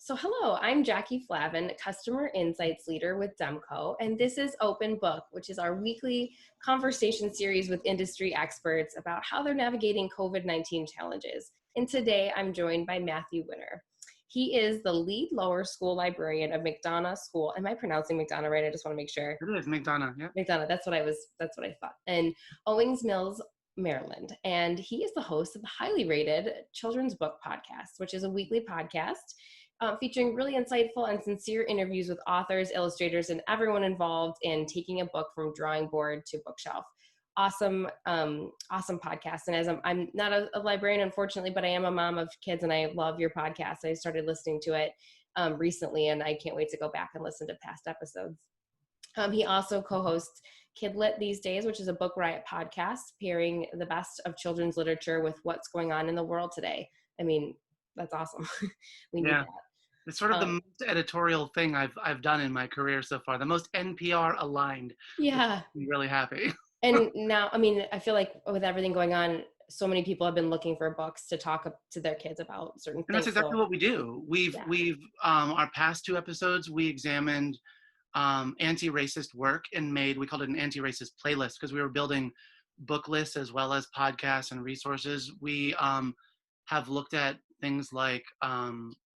So hello, I'm Jackie Flavin, Customer Insights Leader with Demco, and this is Open Book, which is our weekly conversation series with industry experts about how they're navigating COVID-19 challenges. And today I'm joined by Matthew Winter. He is the lead lower school librarian of McDonough School. Am I pronouncing McDonough right? I just want to make sure. It is McDonough, yeah. McDonough, that's what I thought. And Owings Mills, Maryland. And he is the host of the highly rated Children's Book Podcast, which is a weekly podcast featuring really insightful and sincere interviews with authors, illustrators, and everyone involved in taking a book from drawing board to bookshelf. Awesome podcast. And as I'm not a librarian, unfortunately, but I am a mom of kids, and I love your podcast. I started listening to it recently, and I can't wait to go back and listen to past episodes. He also co-hosts Kidlit these days, which is a Book Riot podcast, pairing the best of children's literature with what's going on in the world today. I mean, that's awesome. We need that. It's sort of the most editorial thing I've done in my career so far. The most NPR aligned. Yeah. I'm really happy. And now, I mean, I feel like with everything going on, so many people have been looking for books to talk to their kids about certain things. And that's exactly what we do. We've our past two episodes, we examined anti-racist work and we called it an anti-racist playlist because we were building book lists as well as podcasts and resources. We have looked at things like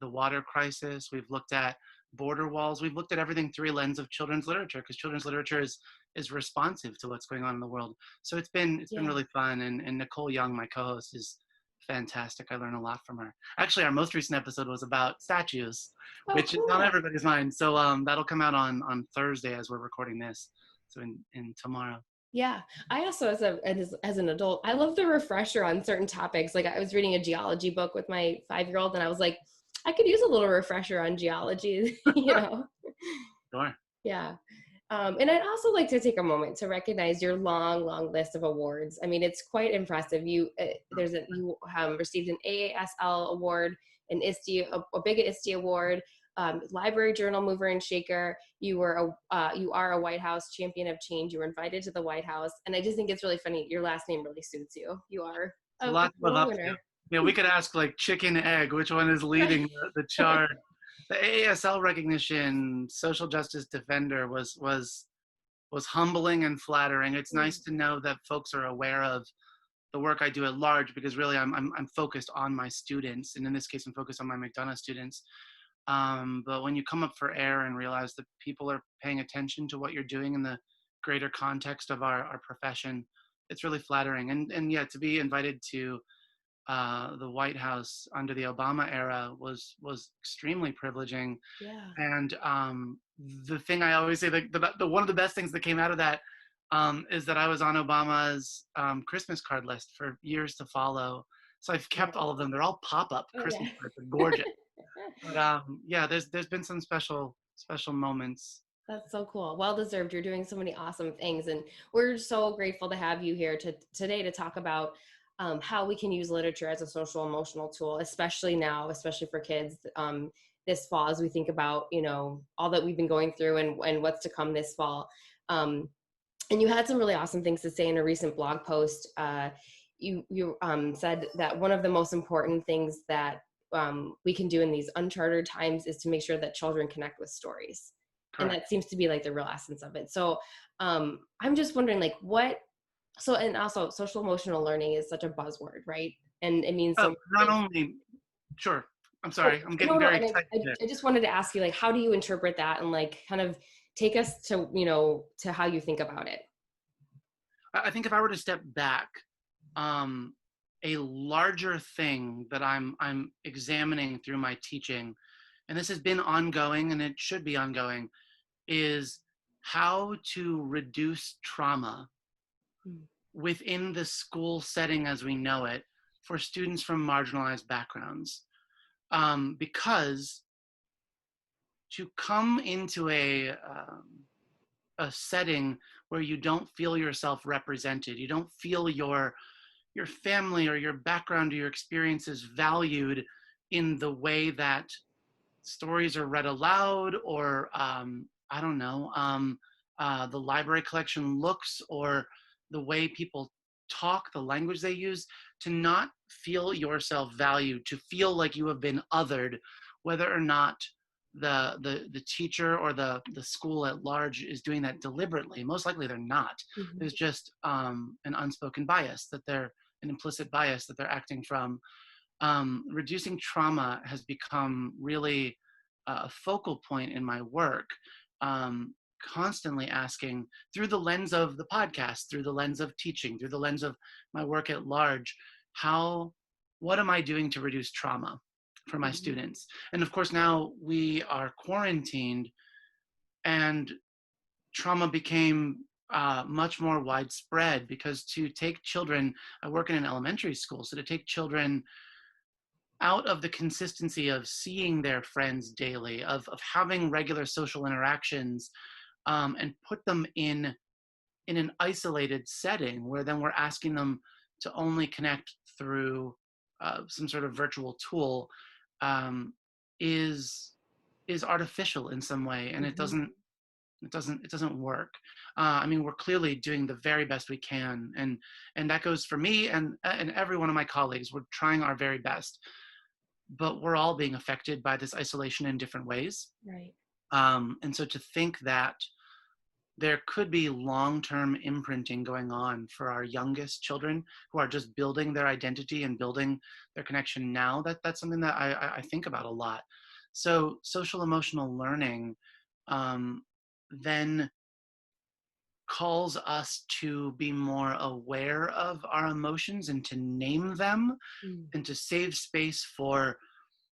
the water crisis. We've looked at border walls. We've looked at everything through a lens of children's literature because children's literature is responsive to what's going on in the world. So it's been really fun. And Nicole Young, my co-host, is fantastic. I learned a lot from her. Actually, our most recent episode was about statues, which is on everybody's mind. So that'll come out on Thursday as we're recording this. So in tomorrow. Yeah, I also, as an adult, I love the refresher on certain topics. Like I was reading a geology book with my 5-year-old, and I was like, I could use a little refresher on geology, you know? Sure. Yeah. And I'd also like to take a moment to recognize your long list of awards. I mean, it's quite impressive. You received an AASL award, an ISTE, a big ISTE award, Library Journal Mover and Shaker. You are a White House Champion of Change. You were invited to the White House, and I just think it's really funny. Your last name really suits you. You are a winner. Yeah, we could ask like chicken egg, which one is leading the chart. The AASL recognition, social justice defender, was humbling and flattering. It's nice to know that folks are aware of the work I do at large because really I'm focused on my students, and in this case I'm focused on my McDonough students. But when you come up for air and realize that people are paying attention to what you're doing in the greater context of our profession, it's really flattering. And yeah, to be invited to the White House under the Obama era was extremely privileging. Yeah. And the thing I always say, the one of the best things that came out of that is that I was on Obama's Christmas card list for years to follow. So I've kept all of them. They're all pop-up Christmas cards. They're gorgeous. But there's been some special moments. That's so cool. Well deserved. You're doing so many awesome things, and we're so grateful to have you here today to talk about how we can use literature as a social emotional tool, especially for kids this fall, as we think about, all that we've been going through and what's to come this fall. And you had some really awesome things to say in a recent blog post. You said that one of the most important things that we can do in these uncharted times is to make sure that children connect with stories. Correct. And that seems to be like the real essence of it. So I'm just wondering, like, and also social emotional learning is such a buzzword, right? And it means sure. I'm sorry. I'm getting very excited. I just wanted to ask you, like, how do you interpret that and like kind of take us to, to how you think about it? I think if I were to step back, a larger thing that I'm examining through my teaching, and this has been ongoing and it should be ongoing, is how to reduce trauma within the school setting as we know it for students from marginalized backgrounds. Because to come into a setting where you don't feel yourself represented, you don't feel your family or your background or your experiences valued in the way that stories are read aloud, or the library collection looks, or the way people talk, the language they use, to not feel yourself valued, to feel like you have been othered whether or not the teacher or the school at large is doing that deliberately. Most likely they're not. Mm-hmm. There's just an unspoken bias an implicit bias that they're acting from. Reducing trauma has become really a focal point in my work. Constantly asking, through the lens of the podcast, through the lens of teaching, through the lens of my work at large, what am I doing to reduce trauma for my students? And of course, now we are quarantined, and trauma became much more widespread, because to take children, I work in an elementary school, so to take children out of the consistency of seeing their friends daily, of having regular social interactions, and put them in an isolated setting where then we're asking them to only connect through some sort of virtual tool, is artificial in some way, and it doesn't work. I mean, we're clearly doing the very best we can, and that goes for me and every one of my colleagues. We're trying our very best, but we're all being affected by this isolation in different ways. Right. And so to think that there could be long-term imprinting going on for our youngest children who are just building their identity and building their connection now, that's something that I think about a lot. So social emotional learning then calls us to be more aware of our emotions and to name them, and to save space for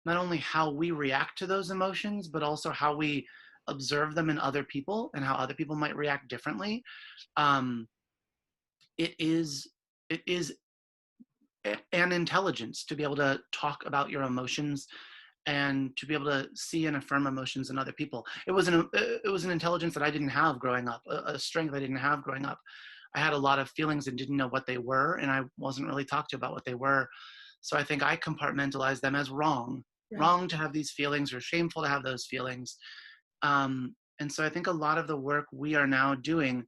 not only how we react to those emotions, but also how we observe them in other people and how other people might react differently. It is an intelligence to be able to talk about your emotions and to be able to see and affirm emotions in other people. It was an intelligence that I didn't have growing up, a strength I didn't have growing up. I had a lot of feelings and didn't know what they were, and I wasn't really talked to about what they were. So I think I compartmentalized them as wrong. Right. Wrong to have these feelings, or shameful to have those feelings. And so I think a lot of the work we are now doing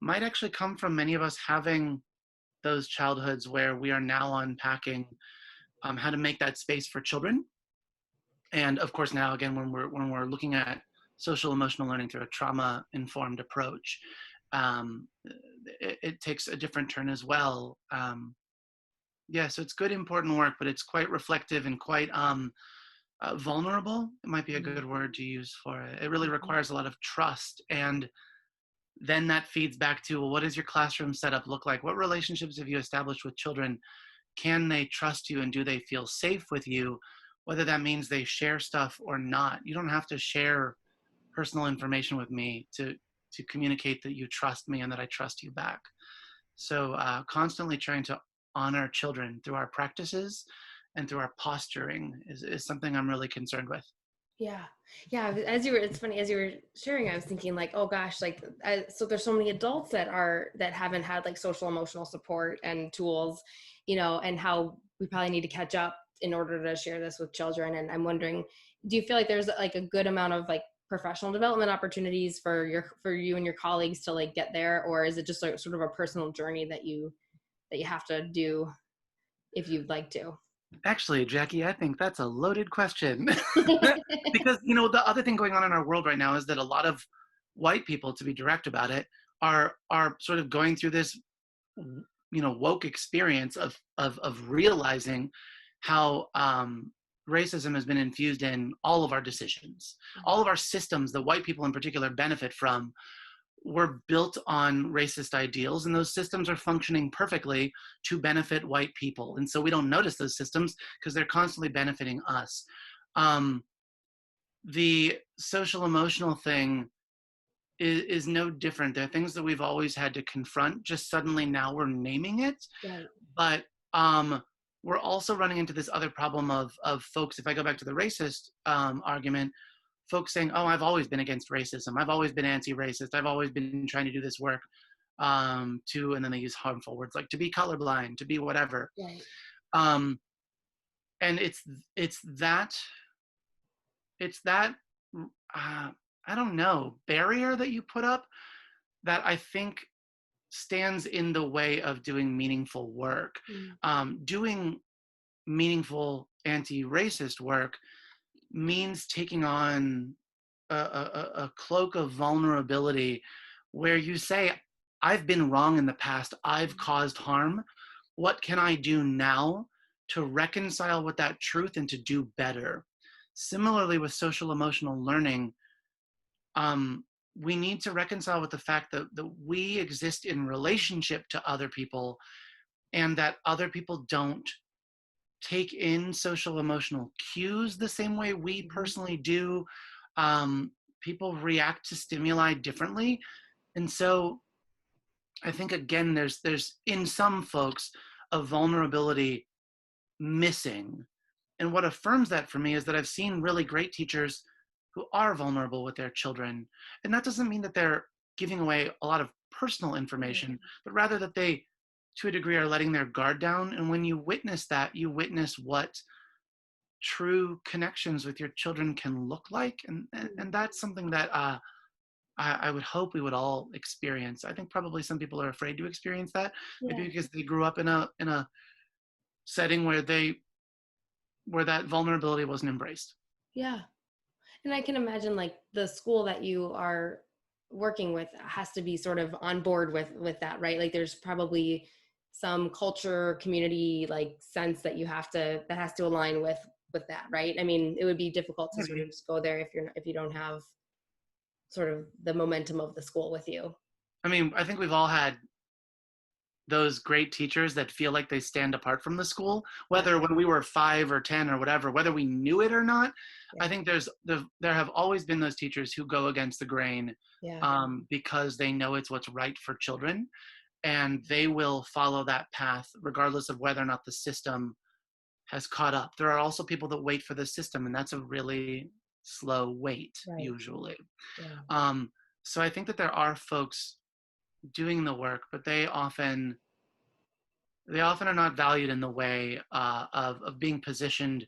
might actually come from many of us having those childhoods where we are now unpacking how to make that space for children. And of course, now again, when we're looking at social emotional learning through a trauma informed approach, it takes a different turn as well. Yeah, so it's good, important work, but it's quite reflective and quite vulnerable. It might be a good word to use for it. It really requires a lot of trust. And then that feeds back to, well, what does your classroom setup look like? What relationships have you established with children? Can they trust you, and do they feel safe with you? Whether that means they share stuff or not. You don't have to share personal information with me to communicate that you trust me and that I trust you back. So constantly trying to honor children through our practices and through our posturing is something I'm really concerned with. Yeah. It's funny, as you were sharing, I was thinking like, oh gosh, like, so there's so many adults that haven't had like social emotional support and tools, and how we probably need to catch up in order to share this with children. And I'm wondering, do you feel like there's like a good amount of like professional development opportunities for you and your colleagues to like get there, or is it just like sort of a personal journey that you have to do if you'd like to? Actually, Jackie, I think that's a loaded question. Because, the other thing going on in our world right now is that a lot of white people, to be direct about it, are sort of going through this, woke experience of realizing how racism has been infused in all of our decisions. All of our systems that white people in particular benefit from were built on racist ideals, and those systems are functioning perfectly to benefit white people. And so we don't notice those systems because they're constantly benefiting us. The social emotional thing is no different. There are things that we've always had to confront, just suddenly now we're naming it. Right. But we're also running into this other problem of folks, if I go back to the racist argument, folks saying, oh, I've always been against racism. I've always been anti-racist. I've always been trying to do this work and then they use harmful words like to be colorblind, to be whatever. Right. And it's that I don't know, barrier that you put up that I think stands in the way of doing meaningful work. Doing meaningful anti-racist work means taking on a cloak of vulnerability where you say, I've been wrong in the past, I've caused harm. What can I do now to reconcile with that truth and to do better? Similarly, with social emotional learning, we need to reconcile with the fact that we exist in relationship to other people, and that other people don't take in social emotional cues the same way we personally do. People react to stimuli differently. And so I think, again, there's in some folks a vulnerability missing. And what affirms that for me is that I've seen really great teachers who are vulnerable with their children. And that doesn't mean that they're giving away a lot of personal information, but rather that they, to a degree, are letting their guard down. And when you witness that, you witness what true connections with your children can look like. And that's something that I would hope we would all experience. I think probably some people are afraid to experience that, maybe because they grew up in a setting where that vulnerability wasn't embraced. Yeah. And I can imagine like the school that you are working with has to be sort of on board with that, right? Like there's probably some culture, community like sense that that has to align with that, right? I mean, it would be difficult to sort of just go there if you don't have sort of the momentum of the school with you. I mean, I think we've all had those great teachers that feel like they stand apart from the school, whether when we were 5 or 10 or whatever, whether we knew it or not. I think there have always been those teachers who go against the grain because they know it's what's right for children, and they will follow that path regardless of whether or not the system has caught up. There are also people that wait for the system, and that's a really slow wait, usually. So I think that there are folks doing the work, but they often are not valued in the way of being positioned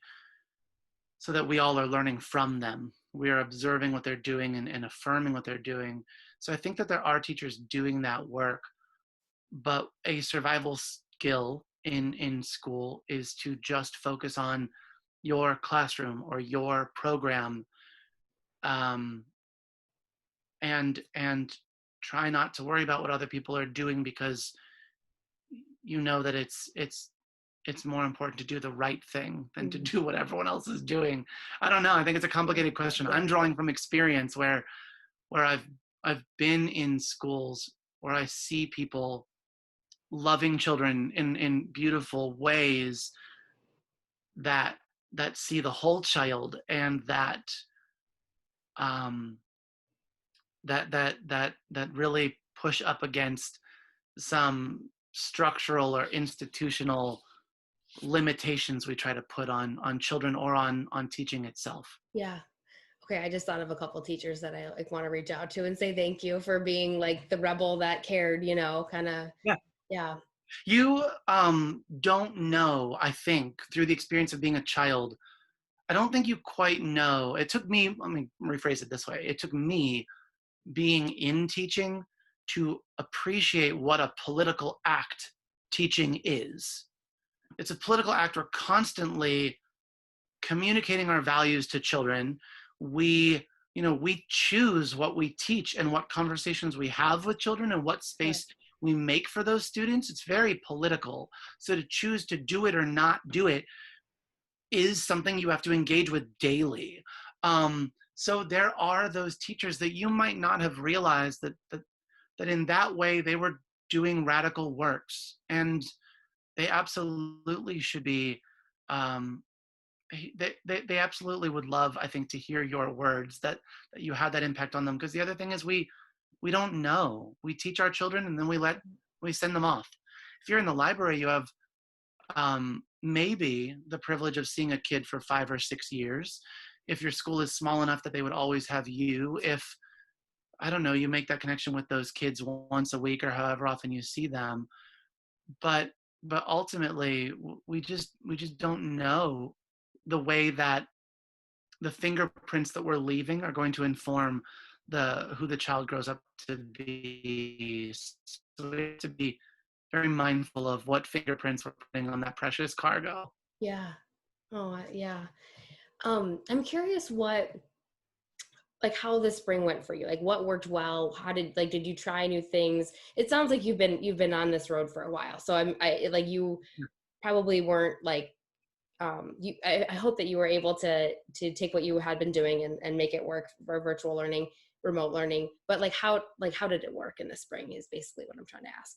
so that we all are learning from them. We are observing what they're doing and affirming what they're doing. So I think that there are teachers doing that work, but a survival skill in school is to just focus on your classroom or your program, and try not to worry about what other people are doing, because you know that it's more important to do the right thing than to do what everyone else is doing. I don't know. I think it's a complicated question. I'm drawing from experience where I've been in schools where I see people loving children in beautiful ways that see the whole child, and that really push up against some structural or institutional limitations we try to put on children or on teaching itself. Yeah. Okay, I just thought of a couple teachers that I like want to reach out to and say thank you for being like the rebel that cared, kind of. Yeah. You don't know, I think, through the experience of being a child, I don't think you quite know. It took me, let me rephrase it this way. It took me being in teaching to appreciate what a political act teaching is. It's a political act. We're constantly communicating our values to children. We choose what we teach and what conversations we have with children and what space we make for those students. It's very political. So to choose to do it or not do it is something you have to engage with daily. So there are those teachers that you might not have realized that in that way they were doing radical works, and they absolutely should be. They absolutely would love, I think, to hear your words that you had that impact on them. Because the other thing is we don't know. We teach our children and then we send them off. If you're in the library, you have maybe the privilege of seeing a kid for 5 or 6 years. If your school is small enough that they would always have you, if, I don't know, you make that connection with those kids once a week or however often you see them. But ultimately, we just don't know the way that the fingerprints that we're leaving are going to inform who the child grows up to be. So we have to be very mindful of what fingerprints we're putting on that precious cargo. Yeah. Oh, yeah. I'm curious how this spring went for you. Like what worked well? Did you try new things? It sounds like you've been on this road for a while. So you probably weren't I hope that you were able to take what you had been doing and make it work for virtual learning, remote learning. But how did it work in the spring is basically what I'm trying to ask.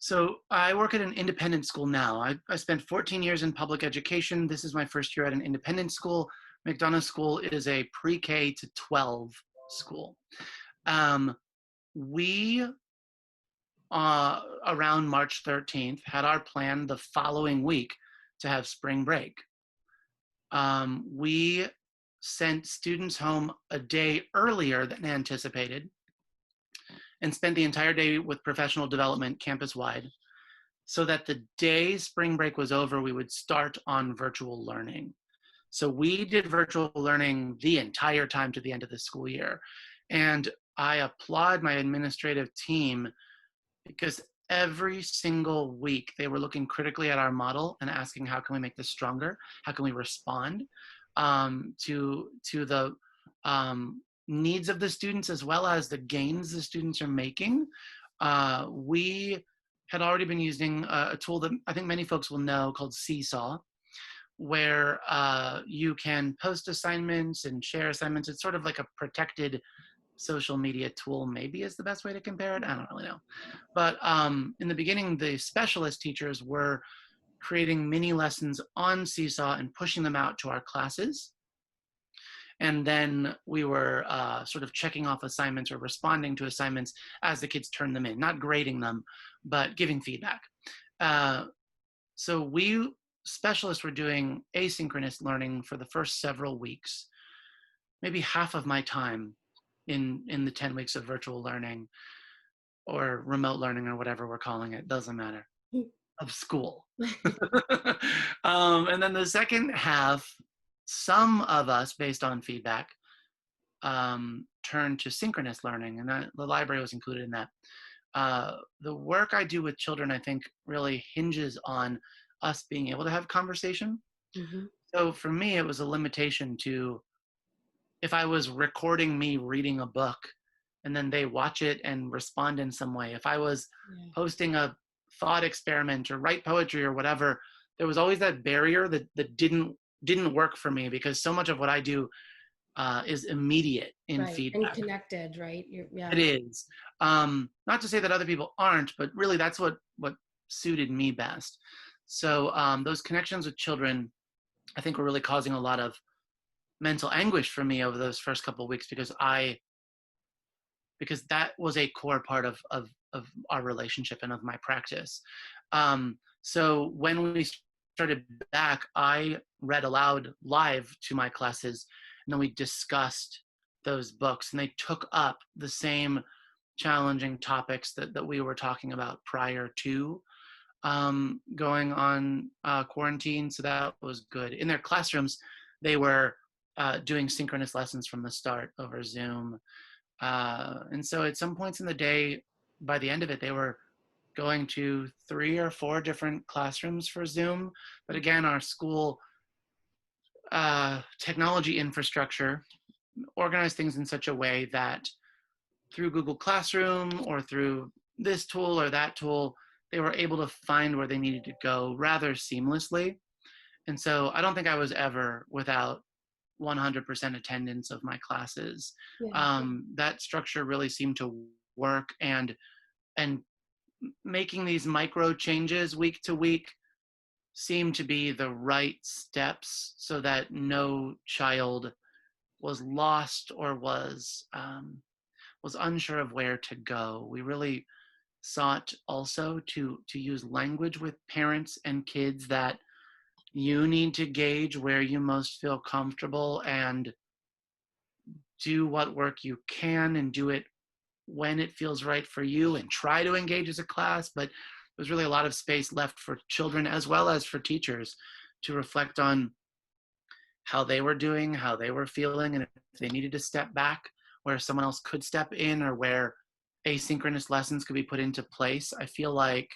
So I work at an independent school now. I spent 14 years in public education. This is my first year at an independent school. McDonough School is a pre-K to 12 school. We, around March 13th, had our plan the following week to have spring break. We sent students home a day earlier than anticipated and spent the entire day with professional development campus-wide, so that the day spring break was over, we would start on virtual learning. So we did virtual learning the entire time to the end of the school year. And I applaud my administrative team because every single week they were looking critically at our model and asking, how can we make this stronger? How can we respond to the needs of the students as well as the gains the students are making? We had already been using a tool that I think many folks will know called Seesaw, where you can post assignments and share assignments. It's sort of like a protected social media tool, maybe is the best way to compare it. I don't really know. But in the beginning, the specialist teachers were creating mini lessons on Seesaw and pushing them out to our classes. And then we were sort of checking off assignments or responding to assignments as the kids turned them in, not grading them, but giving feedback. So we specialists were doing asynchronous learning for the first several weeks, maybe half of my time in the 10 weeks of virtual learning or remote learning or whatever we're calling it, doesn't matter, of school. And then the second half, some of us, based on feedback, turned to synchronous learning, and the library was included in that. The work I do with children, I think, really hinges on us being able to have conversation. Mm-hmm. So for me, it was a limitation to, if I was recording me reading a book and then they watch it and respond in some way, if I was posting a thought experiment or write poetry or whatever, there was always that barrier that didn't work for me, because so much of what I do is immediate in feedback. And connected, right? It is. Not to say that other people aren't, but really that's what suited me best. So those connections with children, I think, were really causing a lot of mental anguish for me over those first couple of weeks, because that was a core part of our relationship and of my practice. So when we started back, I read aloud live to my classes, and then we discussed those books, and they took up the same challenging topics that we were talking about prior to going on quarantine. So that was good. In their classrooms, they were doing synchronous lessons from the start over Zoom. And so at some points in the day, by the end of it, they were going to 3 or 4 different classrooms for Zoom. But again, our school technology infrastructure organized things in such a way that through Google Classroom or through this tool or that tool, they were able to find where they needed to go rather seamlessly. And so I don't think I was ever without 100% attendance of my classes. That structure really seemed to work, and making these micro changes week to week seemed to be the right steps so that no child was lost or was unsure of where to go. We really sought also to use language with parents and kids that you need to gauge where you most feel comfortable and do what work you can and do it when it feels right for you, and try to engage as a class. But there's really a lot of space left for children as well as for teachers to reflect on how they were doing, how they were feeling, and if they needed to step back where someone else could step in, or where asynchronous lessons could be put into place. I feel like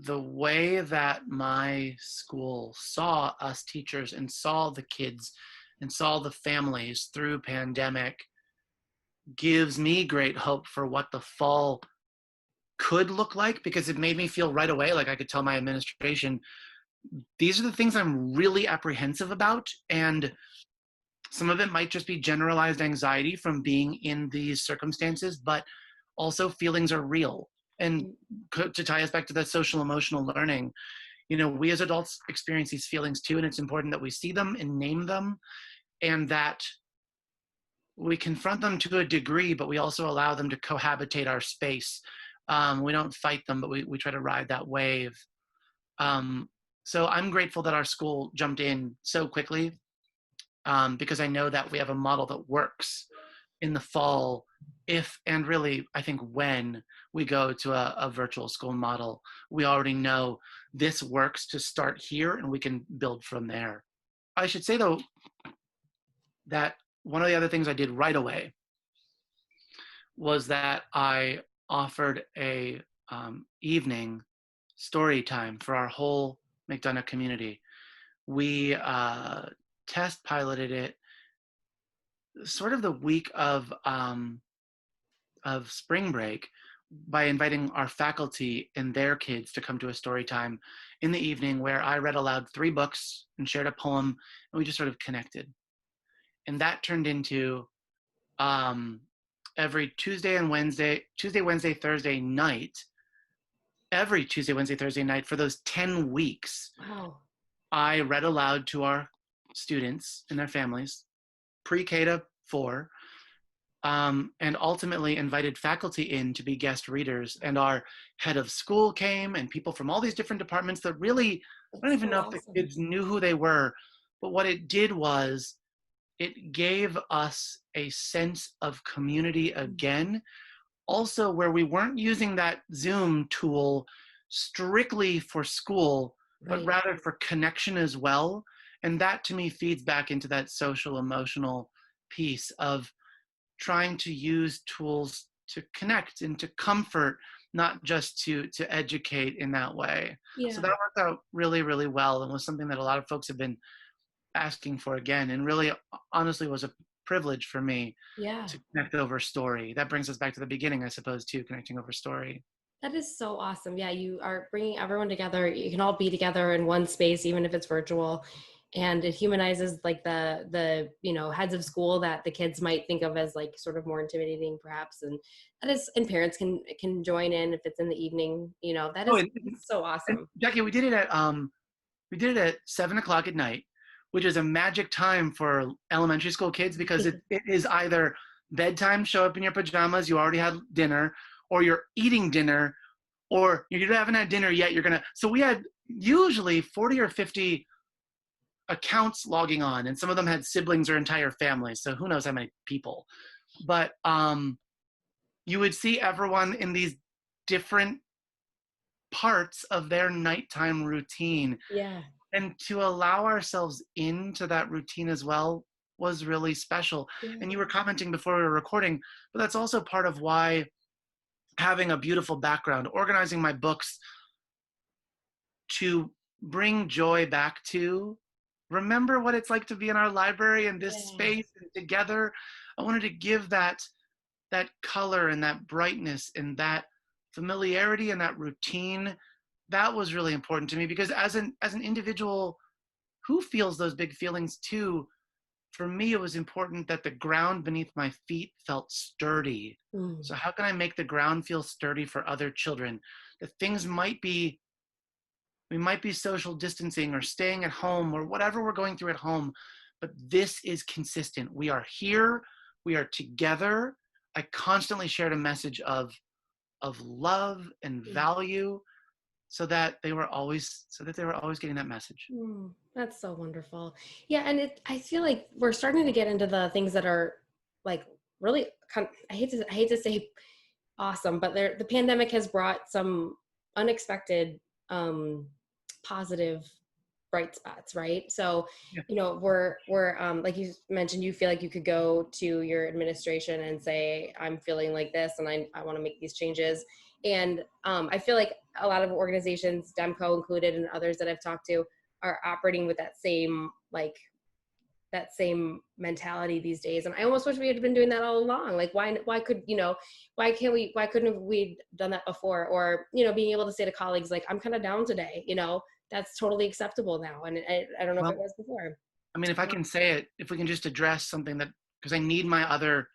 the way that my school saw us teachers and saw the kids and saw the families through pandemic gives me great hope for what the fall could look like, because it made me feel right away like I could tell my administration, these are the things I'm really apprehensive about. And some of it might just be generalized anxiety from being in these circumstances, but also feelings are real. And to tie us back to that social emotional learning, we as adults experience these feelings too, and it's important that we see them and name them, and that we confront them to a degree, but we also allow them to cohabitate our space. We don't fight them, but we try to ride that wave. So I'm grateful that our school jumped in so quickly, because I know that we have a model that works in the fall, if, and really, I think when we go to a virtual school model, we already know this works to start here and we can build from there. I should say though, that one of the other things I did right away was that I offered a evening story time for our whole McDonough community. We test piloted it sort of the week of spring break by inviting our faculty and their kids to come to a story time in the evening, where I read aloud 3 books and shared a poem, and we just sort of connected. And that turned into every Tuesday, Wednesday, Thursday night, every Tuesday, Wednesday, Thursday night for those 10 weeks. Wow. I read aloud to our students and their families, pre-K to 4, and ultimately invited faculty in to be guest readers. And our head of school came, and people from all these different departments that really, I don't even know if the kids knew who they were, but what it did was it gave us a sense of community again. Also, where we weren't using that Zoom tool strictly for school, but rather for connection as well. And that to me feeds back into that social emotional piece of trying to use tools to connect and to comfort, not just to educate in that way. Yeah. So that worked out really, really well, and was something that a lot of folks have been asking for again, and really honestly was a privilege for me to connect over story. That brings us back to the beginning, I suppose, too, connecting over story. That is so awesome. Yeah, you are bringing everyone together. You can all be together in one space, even if it's virtual. And it humanizes like the heads of school that the kids might think of as like sort of more intimidating perhaps. And that is, and parents can join in if it's in the evening, that is so awesome. Jackie, we did it at 7:00 at night, which is a magic time for elementary school kids, because it is either bedtime, show up in your pajamas, you already had dinner, or you're eating dinner, or you haven't had dinner yet, so we had usually 40 or 50 accounts logging on, and some of them had siblings or entire families, so who knows how many people. But you would see everyone in these different parts of their nighttime routine. Yeah. And to allow ourselves into that routine as well was really special. Yeah. And you were commenting before we were recording, but that's also part of why having a beautiful background, organizing my books to bring joy back to, remember what it's like to be in our library in this space and together. I wanted to give that color and that brightness and that familiarity and that routine. That was really important to me, because as an individual who feels those big feelings too, for me it was important that the ground beneath my feet felt sturdy. So how can I make the ground feel sturdy for other children? That we might be social distancing or staying at home or whatever we're going through at home, but this is consistent. We are here, we are together. I constantly shared a message of love and value, so that they were always getting that message. That's so wonderful. Yeah, and I feel like we're starting to get into the things that are like really I hate to say awesome, but the pandemic has brought some unexpected positive bright spots, right? So, we're like you mentioned, you feel like you could go to your administration and say, I'm feeling like this and I want to make these changes. And I feel like a lot of organizations, Demco included and others that I've talked to, are operating with that same mentality these days. And I almost wish we had been doing that all along. Like why couldn't we done that before? Or, being able to say to colleagues, like, I'm kind of down today, that's totally acceptable now. And I don't know if it was before. I mean, if I can say it, if we can just address something that, because I need my other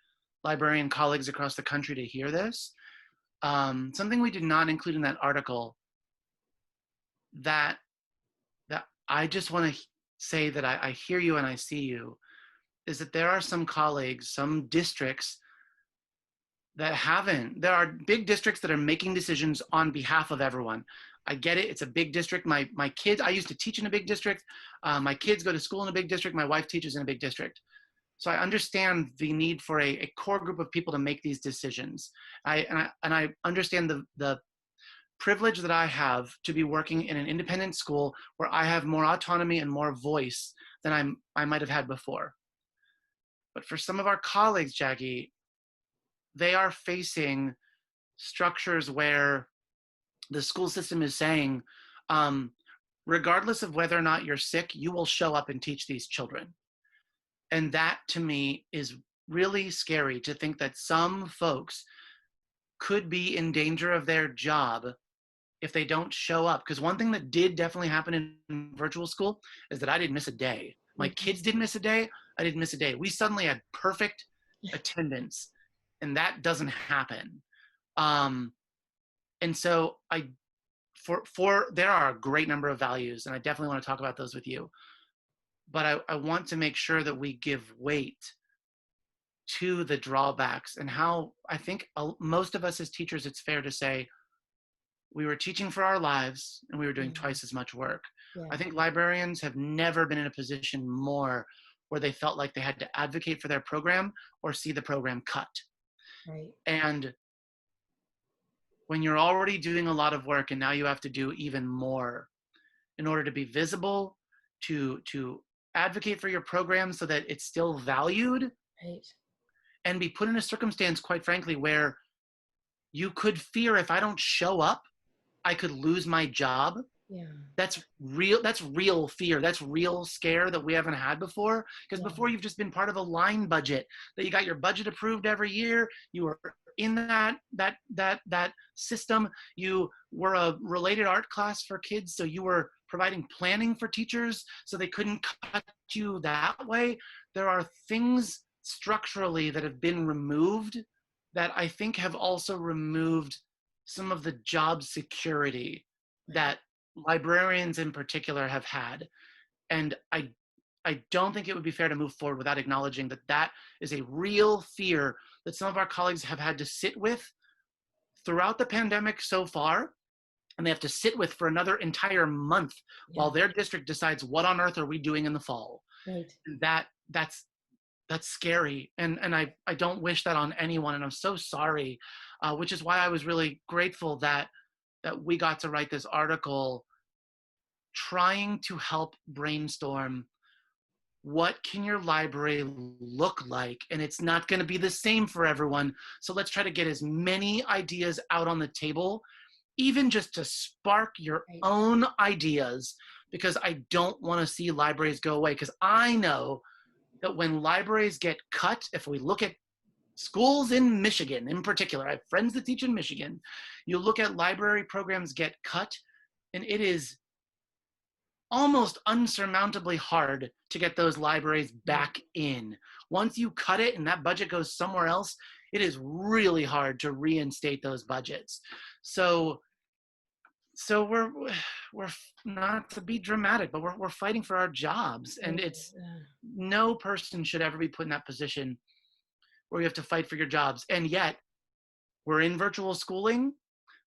librarian colleagues across the country to hear this, something we did not include in that article that I just want to say that I hear you and I see you, is that there are some colleagues, some districts that there are big districts that are making decisions on behalf of everyone. I get it, it's a big district. My kids, I used to teach in a big district. My kids go to school in a big district. My wife teaches in a big district. So I understand the need for a core group of people to make these decisions. I understand the privilege that I have to be working in an independent school where I have more autonomy and more voice than I might have had before. But for some of our colleagues, Jackie, they are facing structures where the school system is saying, regardless of whether or not you're sick, you will show up and teach these children. And that to me is really scary, to think that some folks could be in danger of their job if they don't show up. Because one thing that did definitely happen in virtual school is that I didn't miss a day. My kids didn't miss a day. I didn't miss a day. We suddenly had perfect attendance, and that doesn't happen. And so there are a great number of values, and I definitely want to talk about those with you. But I want to make sure that we give weight to the drawbacks and how I think most of us as teachers, it's fair to say, we were teaching for our lives and we were doing twice as much work. Yeah. I think librarians have never been in a position more where they felt like they had to advocate for their program or see the program cut. Right. And when you're already doing a lot of work and now you have to do even more in order to be visible, to advocate for your program so that it's still valued, right, and be put in a circumstance, quite frankly, where you could fear, if I don't show up, I could lose my job. Yeah. That's real fear. That's real scare that we haven't had before. Because before, you've just been part of a line budget, that you got your budget approved every year. You were in that system. You were a related art class for kids, so you were providing planning for teachers so they couldn't cut you that way. There are things structurally that have been removed that I think have also removed some of the job security that librarians in particular have had. And I don't think it would be fair to move forward without acknowledging that that is a real fear that some of our colleagues have had to sit with throughout the pandemic so far, and they have to sit with for another entire month while their district decides what on earth are we doing in the fall. Right. That's scary, and I don't wish that on anyone, and I'm so sorry, which is why I was really grateful that we got to write this article trying to help brainstorm what can your library look like, and it's not going to be the same for everyone, so let's try to get as many ideas out on the table, even just to spark your own ideas, because I don't want to see libraries go away, because I know that when libraries get cut, if we look at schools in Michigan in particular, I have friends that teach in Michigan, you look at library programs get cut, and it is almost unsurmountably hard to get those libraries back in. Once you cut it and that budget goes somewhere else, it is really hard to reinstate those budgets. So we're not to be dramatic, but we're fighting for our jobs, and it's no person should ever be put in that position where you have to fight for your jobs. And yet we're in virtual schooling,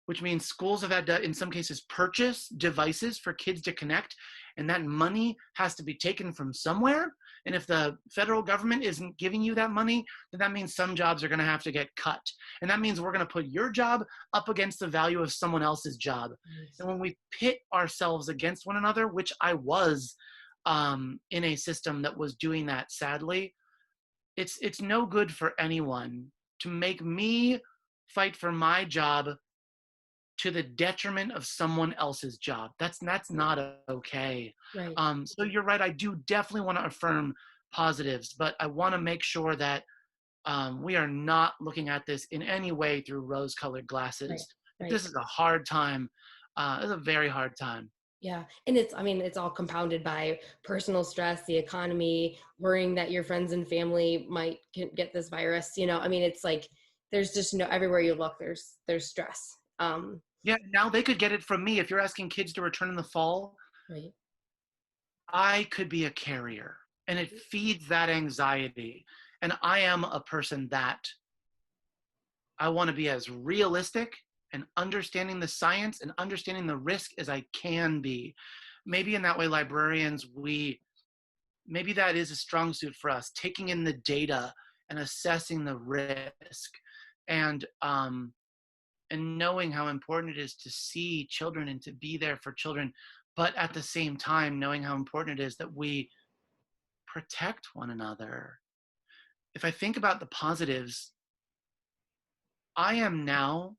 which means schools have had to, in some cases, purchase devices for kids to connect, and that money has to be taken from somewhere. And if the federal government isn't giving you that money, then that means some jobs are going to have to get cut. And that means we're going to put your job up against the value of someone else's job. Nice. And when we pit ourselves against one another, which I was in a system that was doing that, sadly, it's no good for anyone to make me fight for my job to the detriment of someone else's job. That's not okay. Right. So you're right. I do definitely want to affirm positives, but I want to make sure that we are not looking at this in any way through rose-colored Right. glasses. Right. This is a hard time. It's a very hard time. Yeah. And it's, I mean, it's all compounded by personal stress, the economy, worrying that your friends and family might get this virus. You know, I mean, it's like, there's just no, everywhere you look, there's stress. Yeah, now they could get it from me. If you're asking kids to return in the fall, Right. I could be a carrier, and it feeds that anxiety. And I am a person that I want to be as realistic and understanding the science and understanding the risk as I can be. Maybe in that way, librarians, maybe that is a strong suit for us, taking in the data and assessing the risk, and knowing how important it is to see children and to be there for children, but at the same time, knowing how important it is that we protect one another. If I think about the positives, I am now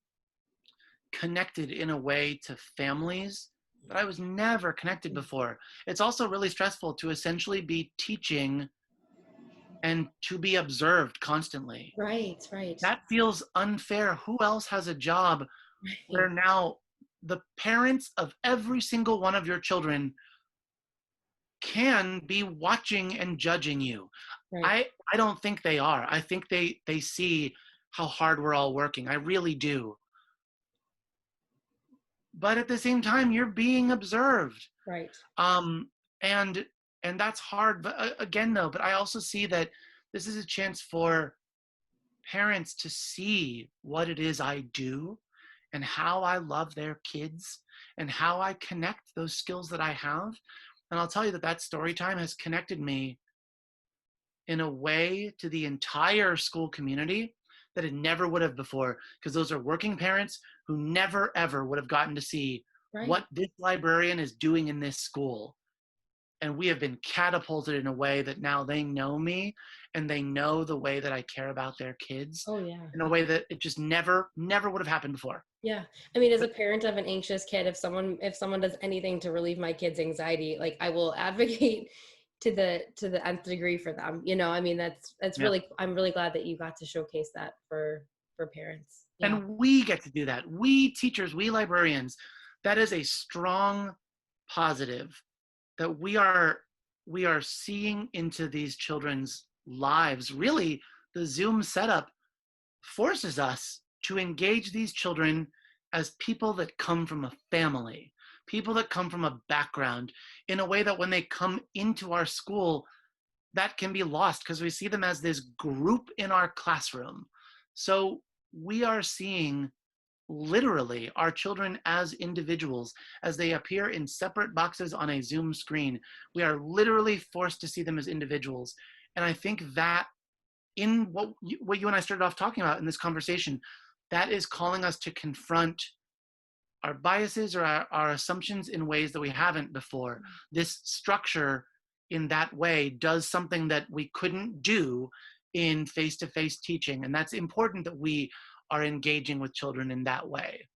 connected in a way to families that I was never connected before. It's also really stressful to essentially be teaching and to be observed constantly. Right. Right. That feels unfair. Who else has a job where Right. now the parents of every single one of your children can be watching and judging you? Right. I don't think they are. I think they see how hard we're all working. I really do. But at the same time, you're being observed. Right. Um, and and that's hard. But again, though, but I also see that this is a chance for parents to see what it is I do and how I love their kids and how I connect those skills that I have. And I'll tell you that that story time has connected me in a way to the entire school community that it never would have before, because those are working parents who never ever would have gotten to see Right. what this librarian is doing in this school. And we have been catapulted in a way that now they know me and they know the way that I care about their kids Oh yeah. in a way that it just never would have happened before. Yeah. I mean, as a parent of an anxious kid, if someone does anything to relieve my kid's anxiety, like I will advocate to the nth degree for them. You know, I mean, that's Yeah. really, I'm really glad that you got to showcase that for parents. Yeah. And we get to do that. We teachers, we librarians, that is a strong positive that we are seeing into these children's lives. Really, the Zoom setup forces us to engage these children as people that come from a family, people that come from a background, in a way that when they come into our school, that can be lost because we see them as this group in our classroom. So we are seeing literally our children as individuals as they appear in separate boxes on a Zoom screen. We are literally forced to see them as individuals. And I think that in what you and I started off talking about in this conversation, that is calling us to confront our biases or our assumptions in ways that we haven't before. This structure in that way does something that we couldn't do in face-to-face teaching. And that's important that we are engaging with children in that way.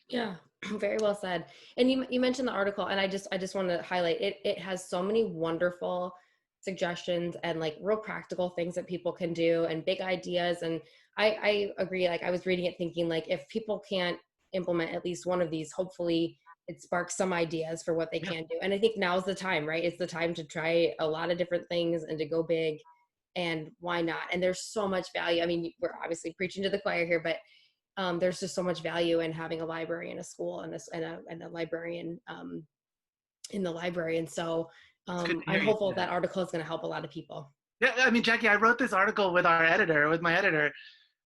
Yeah, very well said. And you mentioned the article, and I just want to highlight it. It has so many wonderful suggestions and like real practical things that people can do and big ideas. And I agree. Like I was reading it thinking like if people can't implement at least one of these, hopefully it sparks some ideas for what they Yeah. can do. And I think now's the time, right? It's the time to try a lot of different things and to go big. And why not? And there's so much value. I mean, we're obviously preaching to the choir here, but there's just so much value in having a library in a school and a librarian in the library. And so I'm hopeful that article is going to help a lot of people. Yeah, I mean, Jackie, I wrote this article with my editor,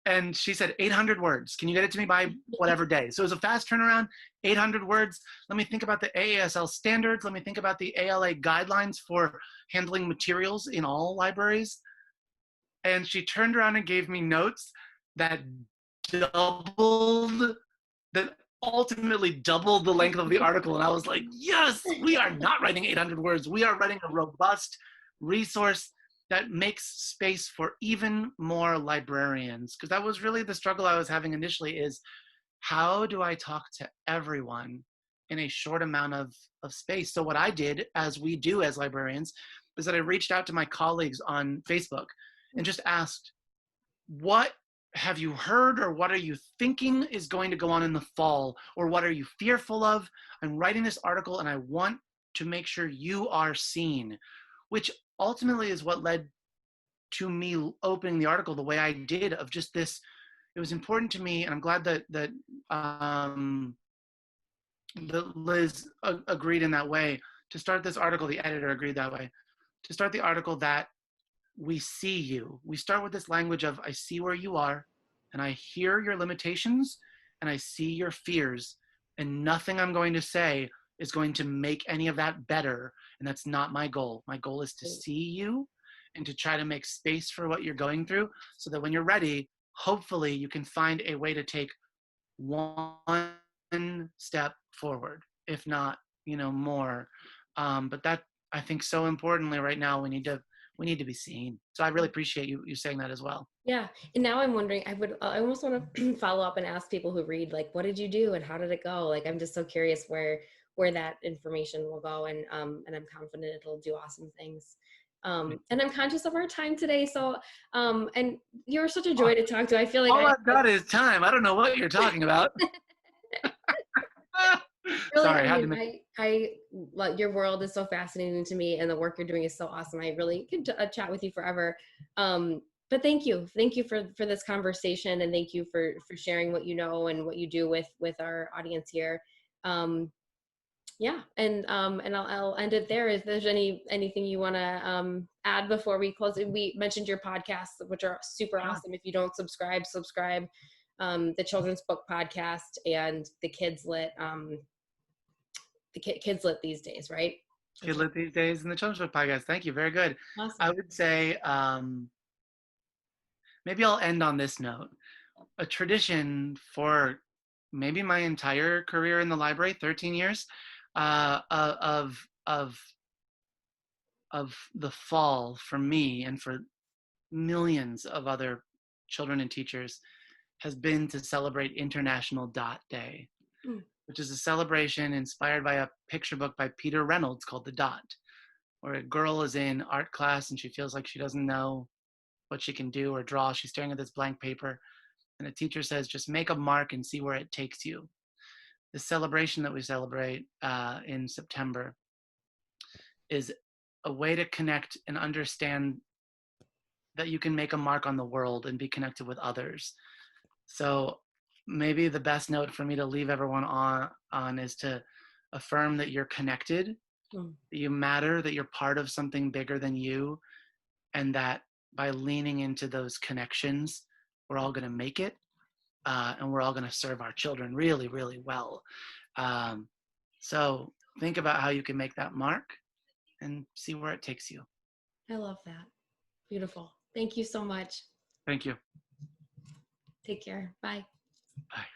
and she said 800 words. Can you get it to me by whatever day? So it was a fast turnaround, 800 words. Let me think about the AASL standards. Let me think about the ALA guidelines for handling materials in all libraries. And she turned around and gave me notes that ultimately doubled the length of the article. And I was like, yes, we are not writing 800 words. We are writing a robust resource that makes space for even more librarians. Because that was really the struggle I was having initially, is how do I talk to everyone in a short amount of space? So what I did, as we do as librarians, is that I reached out to my colleagues on Facebook and just asked, what have you heard, or what are you thinking is going to go on in the fall, or what are you fearful of? I'm writing this article and I want to make sure you are seen, which ultimately is what led to me opening the article the way I did, of just this. It was important to me, and I'm glad that Liz agreed in that way to start this article. The editor agreed that way to start the article, that we see you. We start with this language of, I see where you are, and I hear your limitations, and I see your fears, and nothing I'm going to say is going to make any of that better. And that's not my goal. My goal is to see you and to try to make space for what you're going through, so that when you're ready, hopefully you can find a way to take one step forward, if not, more. But that, I think, so importantly right now, we need to be seen. So I really appreciate you saying that as well. Yeah. And now I'm wondering, I almost want to follow up and ask people who read, like, what did you do and how did it go? Like, I'm just so curious where that information will go. And I'm confident it'll do awesome things. And I'm conscious of our time today. So, and you're such a joy to talk to. I feel like all I've got is time. I don't know what you're talking about. Really, Sorry, your world is so fascinating to me, and the work you're doing is so awesome. I really could chat with you forever. But thank you for this conversation, and thank you for sharing what you know and what you do with our audience here. Yeah, and I'll end it there. If there's anything you want to add before we close, we mentioned your podcasts, which are super awesome. If you don't subscribe. The Children's Book Podcast and the Kids Lit. Kids Lit these days, right? Kids Lit these days and the Children's Book Podcast. Thank you. Very good. Awesome. I would say maybe I'll end on this note. A tradition for maybe my entire career in the library, 13 years, of the fall for me and for millions of other children and teachers has been to celebrate International Dot Day, which is a celebration inspired by a picture book by Peter Reynolds called The Dot, where a girl is in art class and she feels like she doesn't know what she can do or draw. She's staring at this blank paper, and the teacher says, just make a mark and see where it takes you. The celebration that we celebrate in September is a way to connect and understand that you can make a mark on the world and be connected with others. So maybe the best note for me to leave everyone on is to affirm that you're connected, that you matter, that you're part of something bigger than you, and that by leaning into those connections, we're all going to make it, and we're all going to serve our children really, really well. So think about how you can make that mark and see where it takes you. I love that. Beautiful. Thank you so much. Thank you. Take care. Bye. Bye.